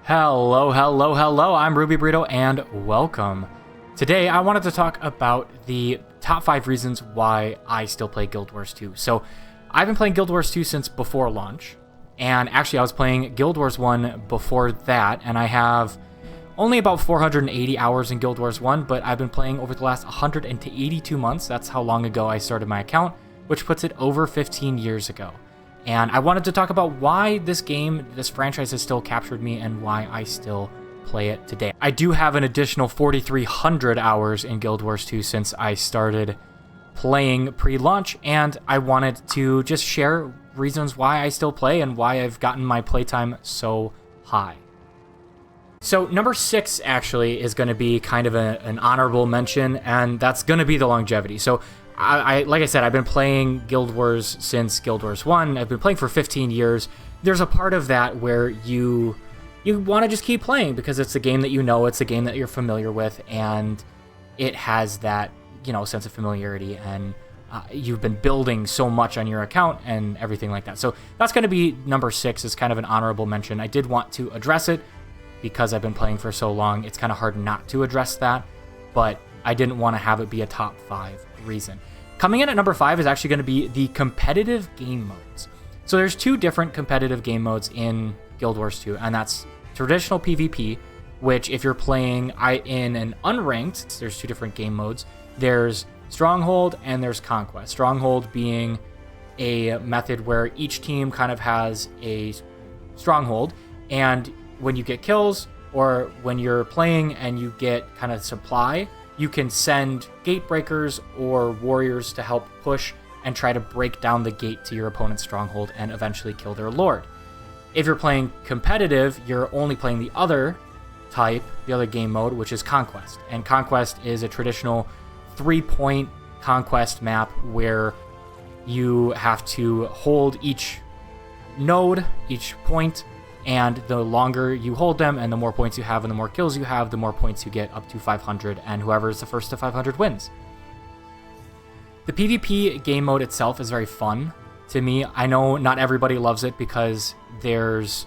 Hello, hello, hello, I'm Ruby Burrito and welcome. Today I wanted to talk about the top 5 reasons why I still play Guild Wars 2. So I've been playing Guild Wars 2 since before launch, and actually I was playing Guild Wars 1 before that, and I have only about 480 hours in Guild Wars 1, but I've been playing over the last 182 months. That's how long ago I started my account, which puts it over 15 years ago. And I wanted to talk about why this game, this franchise has still captured me and why I still play it today. I do have an additional 4,300 hours in Guild Wars 2 since I started playing pre-launch, and I wanted to just share reasons why I still play and why I've gotten my playtime so high. So number 6 actually is going to be kind of an honorable mention, and that's going to be the longevity. So like I said, I've been playing Guild Wars since Guild Wars 1. I've been playing for 15 years. There's a part of that where you want to just keep playing because it's a game that you know, it's a game that you're familiar with, and it has that, sense of familiarity, and you've been building so much on your account and everything like that. So that's going to be number 6, is kind of an honorable mention. I did want to address it because I've been playing for so long. It's kind of hard not to address that, but I didn't want to have it be a top 5 reason. Coming in at number 5 is actually going to be the competitive game modes. So there's 2 different competitive game modes in Guild Wars 2, and that's traditional PvP, which if you're playing in an unranked, there's 2 different game modes. There's Stronghold and there's Conquest. Stronghold being a method where each team kind of has a stronghold, and when you get kills or when you're playing and you get kind of supply, you can send gate breakers or warriors to help push and try to break down the gate to your opponent's stronghold and eventually kill their lord. If you're playing competitive, you're only playing the other type, the other game mode, which is Conquest. And Conquest is a traditional 3-point conquest map where you have to hold each node, each point, and the longer you hold them and the more points you have and the more kills you have, the more points you get, up to 500, and whoever is the first to 500 wins. The PvP game mode itself is very fun to me. I know not everybody loves it because there's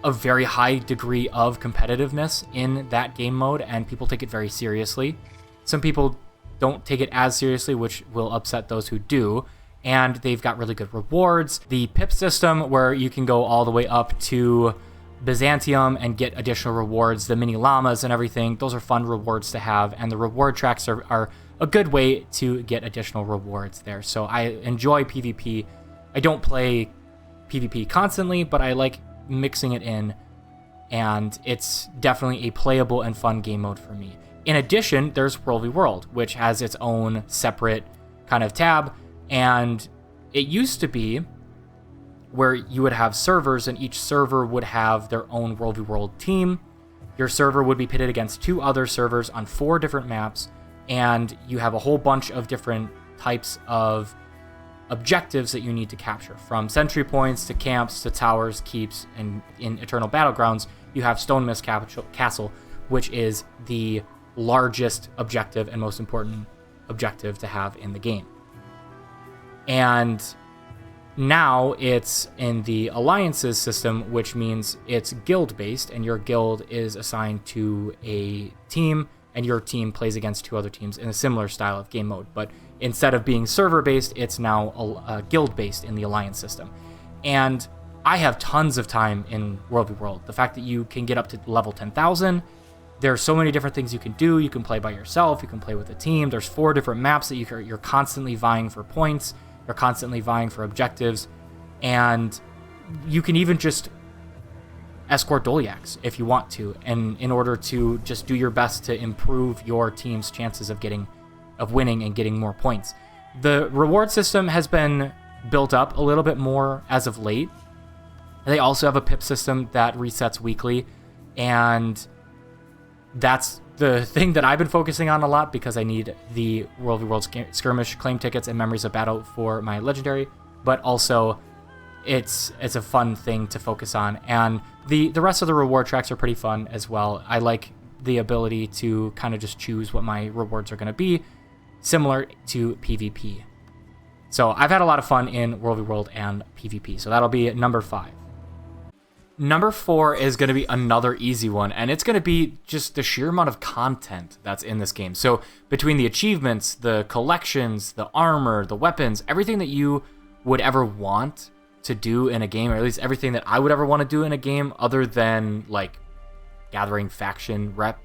a very high degree of competitiveness in that game mode and people take it very seriously. Some people don't take it as seriously, which will upset those who do. And they've got really good rewards. The pip system, where you can go all the way up to Byzantium and get additional rewards, the mini llamas and everything, those are fun rewards to have, and the reward tracks are a good way to get additional rewards there. So I enjoy PvP. I don't play PvP constantly, but I like mixing it in, and it's definitely a playable and fun game mode for me. In addition, there's World v World, which has its own separate kind of tab. And it used to be where you would have servers, and each server would have their own World v World team. Your server would be pitted against 2 other servers on 4 different maps, and you have a whole bunch of different types of objectives that you need to capture, from sentry points to camps to towers, keeps, and in Eternal Battlegrounds, you have Stone Mist Castle, which is the largest objective and most important objective to have in the game. And now it's in the alliances system, which means it's guild-based, and your guild is assigned to a team, and your team plays against 2 other teams in a similar style of game mode. But instead of being server-based, it's now guild-based in the alliance system. And I have tons of time in World v World. The fact that you can get up to level 10,000, there are so many different things you can do. You can play by yourself, you can play with a team. There's 4 different maps that you're constantly vying for points. You're constantly vying for objectives, and you can even just escort Doliacs if you want to, and in order to just do your best to improve your team's chances of winning and getting more points. The reward system has been built up a little bit more as of late. They also have a pip system that resets weekly, and that's the thing that I've been focusing on a lot because I need the World v World skirmish claim tickets and memories of battle for my legendary, but also it's a fun thing to focus on. And the rest of the reward tracks are pretty fun as well. I like the ability to kind of just choose what my rewards are going to be, similar to PvP. So I've had a lot of fun in World v World and PvP, so that'll be number 5. Number 4 is going to be another easy one, and it's going to be just the sheer amount of content that's in this game. So between the achievements, the collections, the armor, the weapons, everything that you would ever want to do in a game, or at least everything that I would ever want to do in a game other than like gathering faction rep,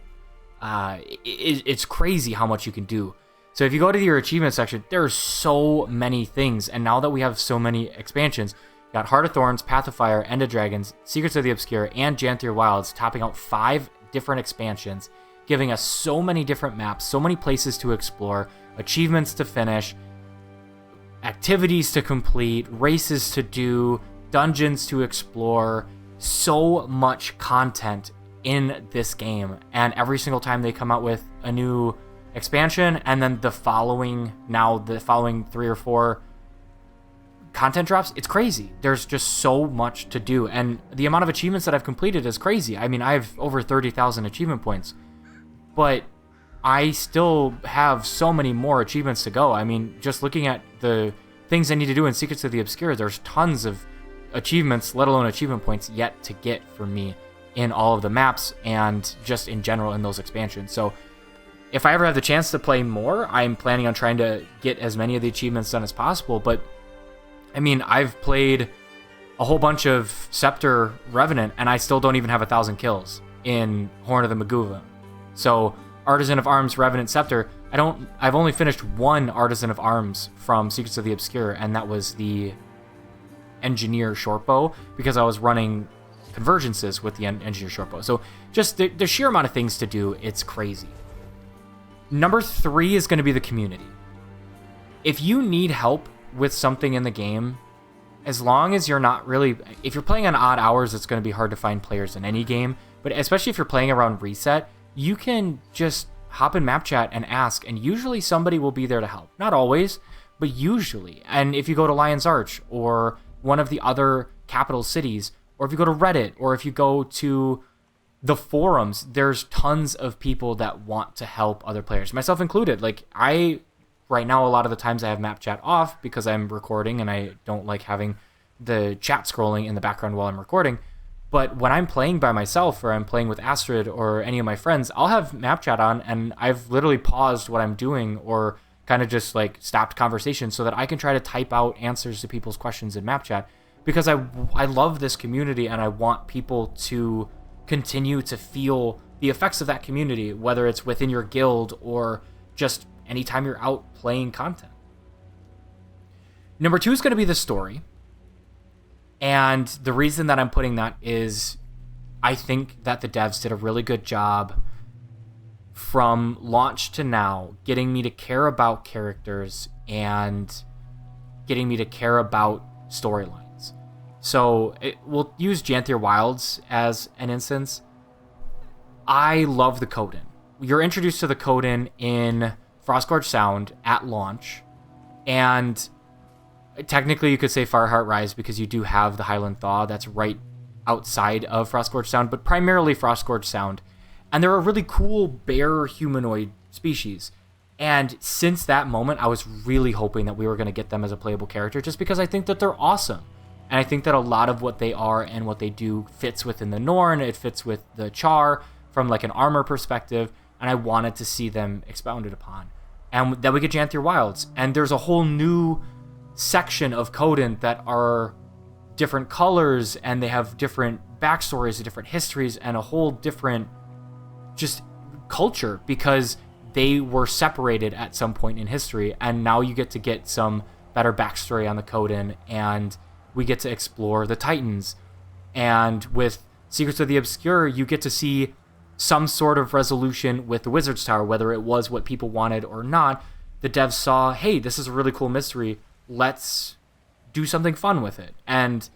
it's crazy how much you can do. So if you go to your achievement section, there's so many things, and now that we have so many expansions, you got Heart of Thorns, Path of Fire, End of Dragons, Secrets of the Obscure, and Janthier Wilds, topping out 5 different expansions, giving us so many different maps, so many places to explore, achievements to finish, activities to complete, races to do, dungeons to explore, so much content in this game. And every single time they come out with a new expansion, and then the following 3 or 4 content drops, it's crazy. There's just so much to do, and the amount of achievements that I've completed is crazy. I mean, I have over 30,000 achievement points, but I still have so many more achievements to go. I mean, just looking at the things I need to do in Secrets of the Obscure, there's tons of achievements, let alone achievement points, yet to get for me in all of the maps and just in general in those expansions. So if I ever have the chance to play more, I'm planning on trying to get as many of the achievements done as possible. But I mean, I've played a whole bunch of Scepter Revenant, and I still don't even have 1,000 kills in Horn of the Maguva. So Artisan of Arms, Revenant, Scepter, I've only finished 1 Artisan of Arms from Secrets of the Obscure, and that was the Engineer Shortbow, because I was running convergences with the Engineer Shortbow. So just the sheer amount of things to do, it's crazy. Number 3 is going to be the community. If you need help with something in the game, as long as you're not really... If you're playing on odd hours, it's going to be hard to find players in any game, but especially if you're playing around reset, you can just hop in map chat and ask, and usually somebody will be there to help. Not always, but usually. And if you go to Lion's Arch, or one of the other capital cities, or if you go to Reddit, or if you go to the forums, there's tons of people that want to help other players, myself included. Like, right now, a lot of the times I have map chat off because I'm recording and I don't like having the chat scrolling in the background while I'm recording. But when I'm playing by myself, or I'm playing with Astrid or any of my friends, I'll have map chat on, and I've literally paused what I'm doing or kind of just like stopped conversation so that I can try to type out answers to people's questions in map chat, because I love this community, and I want people to continue to feel the effects of that community, whether it's within your guild or just anytime you're out playing content. Number 2 is going to be the story. And the reason that I'm putting that is I think that the devs did a really good job from launch to now getting me to care about characters and getting me to care about storylines. So we'll use Janthier Wilds as an instance. I love the Coden. You're introduced to the Coden in Frostgorge Sound at launch, and technically you could say Fireheart Rise because you do have the Highland Thaw that's right outside of Frostgorge Sound, but primarily Frostgorge Sound. And they're a really cool bear humanoid species. And since that moment, I was really hoping that we were going to get them as a playable character, just because I think that they're awesome. And I think that a lot of what they are and what they do fits within the Norn, it fits with the Char from like an armor perspective, and I wanted to see them expounded upon. And then we get Janthier Wilds, and there's a whole new section of Coden that are different colors, and they have different backstories and different histories and a whole different just culture, because they were separated at some point in history, and now you get to get some better backstory on the Coden, and we get to explore the Titans. And with Secrets of the Obscure, you get to see some sort of resolution with the Wizard's Tower, whether it was what people wanted or not. The devs saw, hey, this is a really cool mystery, let's do something fun with it. And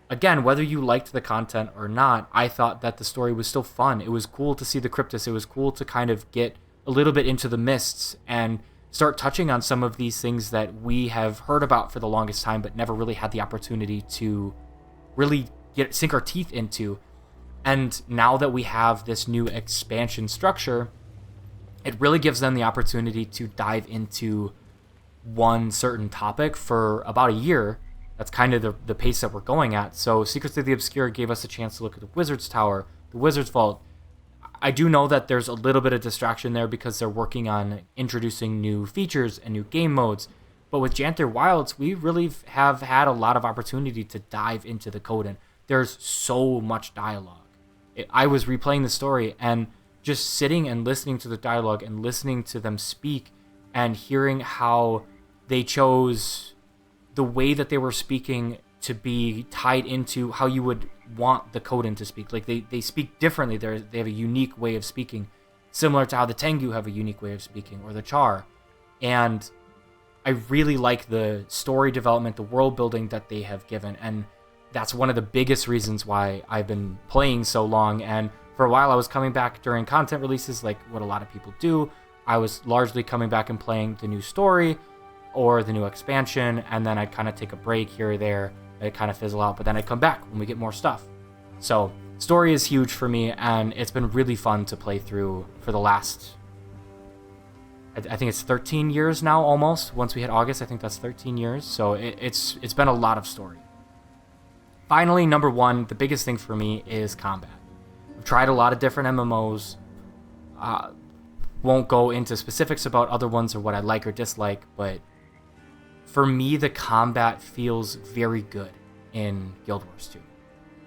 again, whether you liked the content or not, I thought that the story was still fun. It was cool to see the Cryptus. It was cool to kind of get a little bit into the mists and start touching on some of these things that we have heard about for the longest time, but never really had the opportunity to really sink our teeth into. And now that we have this new expansion structure, it really gives them the opportunity to dive into one certain topic for about a year, that's kind of the pace that we're going at. So Secrets of the Obscure gave us a chance to look at the Wizard's Tower, the Wizard's Vault. I do know that there's a little bit of distraction there because they're working on introducing new features and new game modes. But with Janther Wilds, we really have had a lot of opportunity to dive into the Coden. There's so much dialogue. I was replaying the story and just sitting and listening to the dialogue and listening to them speak and hearing how they chose the way that they were speaking to be tied into how you would want the Coden to speak. Like they speak differently. They have a unique way of speaking, similar to how the Tengu have a unique way of speaking, or the Char. And I really like the story development, the world building that they have given, and that's one of the biggest reasons why I've been playing so long. And for a while I was coming back during content releases, like what a lot of people do. I was largely coming back and playing the new story or the new expansion, and then I'd kind of take a break here or there. It kind of fizzle out, but then I'd come back when we get more stuff. So story is huge for me, and it's been really fun to play through for the last, I think it's 13 years now almost. Once we hit August, I think that's 13 years. So it's been a lot of story. Finally, number one, the biggest thing for me is combat. I've tried a lot of different MMOs. Won't go into specifics about other ones or what I like or dislike, but for me, the combat feels very good in Guild Wars 2.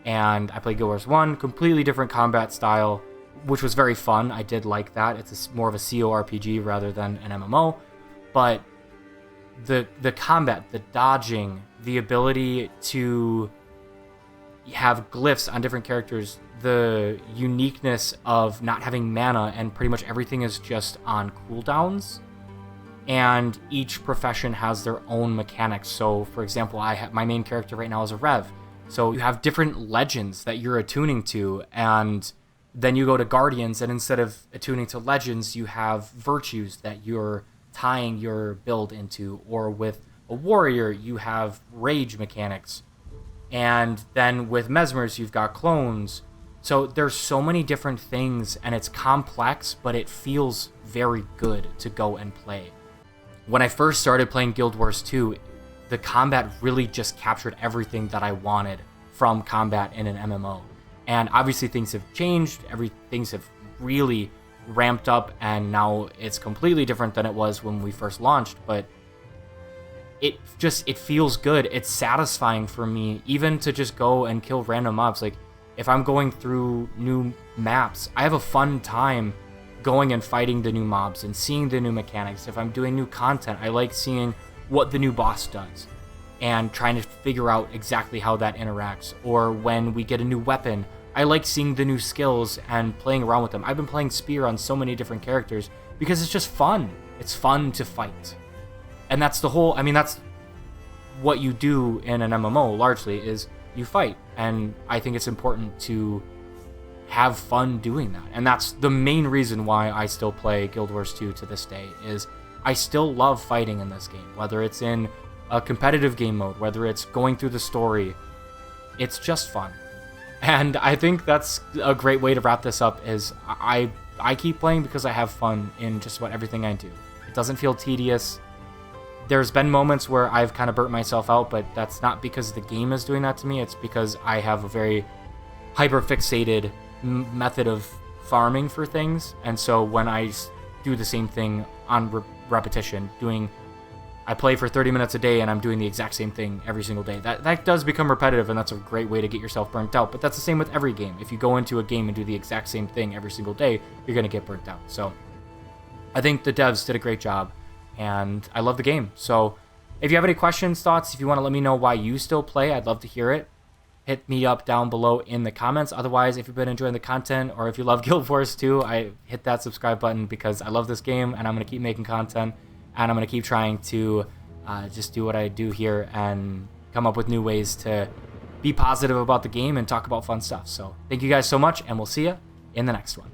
And I played Guild Wars 1, completely different combat style, which was very fun. I did like that. It's more of a CORPG rather than an MMO. But the combat, the dodging, the ability to have glyphs on different characters, the uniqueness of not having mana and pretty much everything is just on cooldowns. And each profession has their own mechanics. So, for example, my main character right now is a Rev. So you have different legends that you're attuning to, and then you go to Guardians, and instead of attuning to legends, you have virtues that you're tying your build into. Or with a warrior, you have rage mechanics. And then with Mesmers, you've got clones. So there's so many different things, and it's complex, but it feels very good to go and play. When I first started playing Guild Wars 2, the combat really just captured everything that I wanted from combat in an MMO. And obviously things have changed, things have really ramped up, and now it's completely different than it was when we first launched, but it feels good. It's satisfying for me, even to just go and kill random mobs. Like, if I'm going through new maps, I have a fun time going and fighting the new mobs and seeing the new mechanics. If I'm doing new content, I like seeing what the new boss does and trying to figure out exactly how that interacts. Or when we get a new weapon, I like seeing the new skills and playing around with them. I've been playing Spear on so many different characters because it's just fun. It's fun to fight. And that's that's what you do in an MMO largely, is you fight. And I think it's important to have fun doing that. And that's the main reason why I still play Guild Wars 2 to this day, is I still love fighting in this game. Whether it's in a competitive game mode, whether it's going through the story, it's just fun. And I think that's a great way to wrap this up, is I keep playing because I have fun in just about everything I do. It doesn't feel tedious. There's been moments where I've kind of burnt myself out, but that's not because the game is doing that to me. It's because I have a very hyper-fixated method of farming for things. And so when I do the same thing on repetition, I play for 30 minutes a day and I'm doing the exact same thing every single day. That does become repetitive, and that's a great way to get yourself burnt out. But that's the same with every game. If you go into a game and do the exact same thing every single day, you're going to get burnt out. So I think the devs did a great job, and I love the game. So if you have any questions, thoughts, if you want to let me know why you still play, I'd love to hear it. Hit me up down below in the comments. Otherwise, if you've been enjoying the content, or if you love Guild Wars 2, I hit that subscribe button, because I love this game and I'm going to keep making content, and I'm going to keep trying to just do what I do here and come up with new ways to be positive about the game and talk about fun stuff. So thank you guys so much, and we'll see you in the next one.